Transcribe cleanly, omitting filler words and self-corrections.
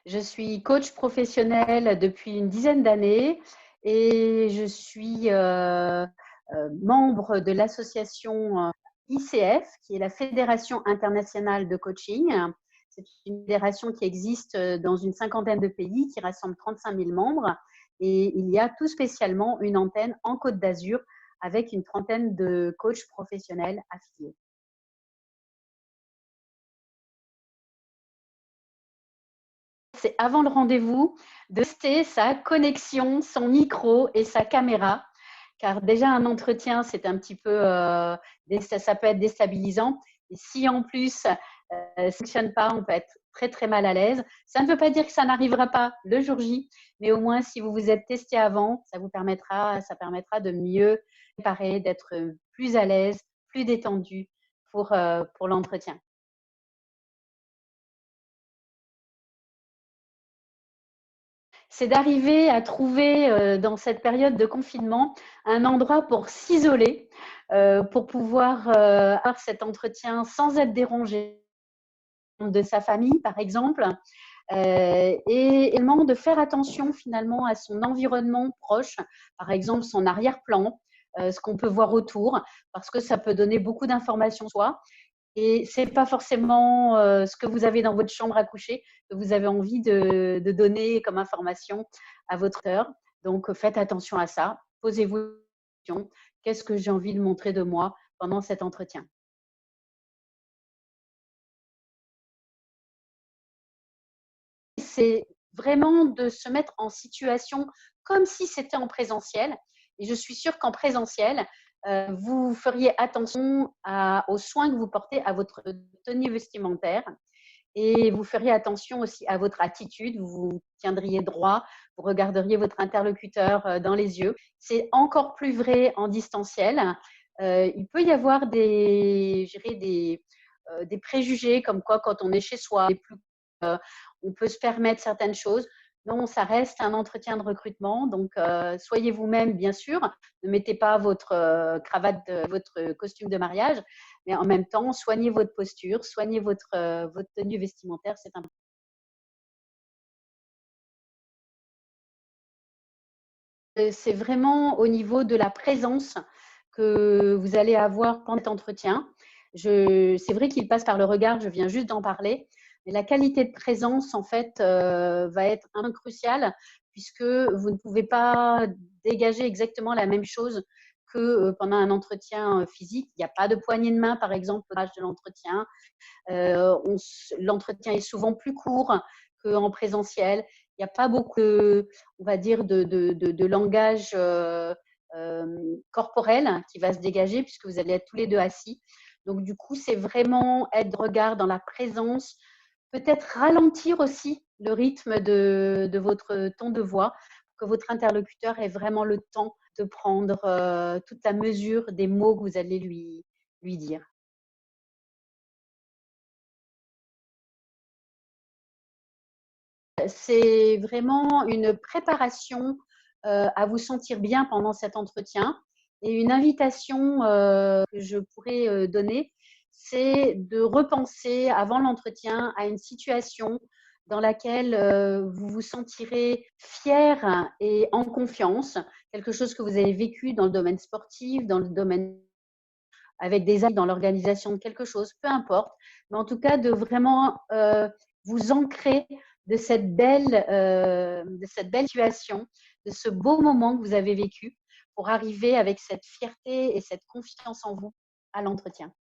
Je suis coach professionnel depuis une dizaine d'années et je suis membre de l'association ICF, qui est la Fédération internationale de coaching. C'est une fédération qui existe dans une cinquantaine de pays, qui rassemble 35 000 membres. Et il y a tout spécialement une antenne en Côte d'Azur avec une trentaine de coachs professionnels affiliés. C'est avant le rendez-vous de tester sa connexion, son micro et sa caméra. Car déjà, un entretien, c'est un petit peu, ça peut être déstabilisant. Et si en plus, ça ne fonctionne pas, on peut être très, très mal à l'aise. Ça ne veut pas dire que ça n'arrivera pas le jour J, mais au moins, si vous vous êtes testé avant, ça permettra de mieux préparer, d'être plus à l'aise, plus détendu pour l'entretien. C'est d'arriver à trouver dans cette période de confinement un endroit pour s'isoler, pour pouvoir avoir cet entretien sans être dérangé de sa famille, par exemple, et également de faire attention finalement à son environnement proche, par exemple son arrière-plan, ce qu'on peut voir autour, parce que ça peut donner beaucoup d'informations sur soi. Et ce n'est pas forcément ce que vous avez dans votre chambre à coucher que vous avez envie de donner comme information à votre heure. Donc, faites attention à ça. Posez-vous une question. Qu'est-ce que j'ai envie de montrer de moi pendant cet entretien? C'est vraiment de se mettre en situation comme si c'était en présentiel. Et je suis sûre qu'en présentiel, vous feriez attention aux soins que vous portez à votre tenue vestimentaire. Et vous feriez attention aussi à votre attitude, vous vous tiendriez droit, vous regarderiez votre interlocuteur dans les yeux. C'est encore plus vrai en distanciel. Il peut y avoir des préjugés comme quoi quand on est chez soi, euh, on peut se permettre certaines choses. Non, ça reste un entretien de recrutement, donc soyez vous-même, bien sûr. Ne mettez pas votre cravate, votre costume de mariage, mais en même temps, soignez votre posture, soignez votre tenue vestimentaire, c'est important. C'est vraiment au niveau de la présence que vous allez avoir pendant cet entretien. C'est vrai qu'il passe par le regard, je viens juste d'en parler, mais la qualité de présence, en fait, va être un crucial puisque vous ne pouvez pas dégager exactement la même chose que pendant un entretien physique. Il n'y a pas de poignée de main, par exemple, au de l'entretien. L'entretien est souvent plus court qu'en présentiel. Il n'y a pas beaucoup, on va dire, de langage corporel qui va se dégager puisque vous allez être tous les deux assis. Donc, du coup, c'est vraiment être de regard dans la présence, peut-être ralentir aussi le rythme de votre ton de voix pour que votre interlocuteur ait vraiment le temps de prendre toute la mesure des mots que vous allez lui dire. C'est vraiment une préparation à vous sentir bien pendant cet entretien. Et une invitation que je pourrais donner, c'est de repenser avant l'entretien à une situation dans laquelle vous vous sentirez fier et en confiance, quelque chose que vous avez vécu dans le domaine sportif, dans le domaine avec des amis, dans l'organisation de quelque chose, peu importe, mais en tout cas de vraiment vous ancrer de cette belle situation, de ce beau moment que vous avez vécu pour arriver avec cette fierté et cette confiance en vous à l'entretien.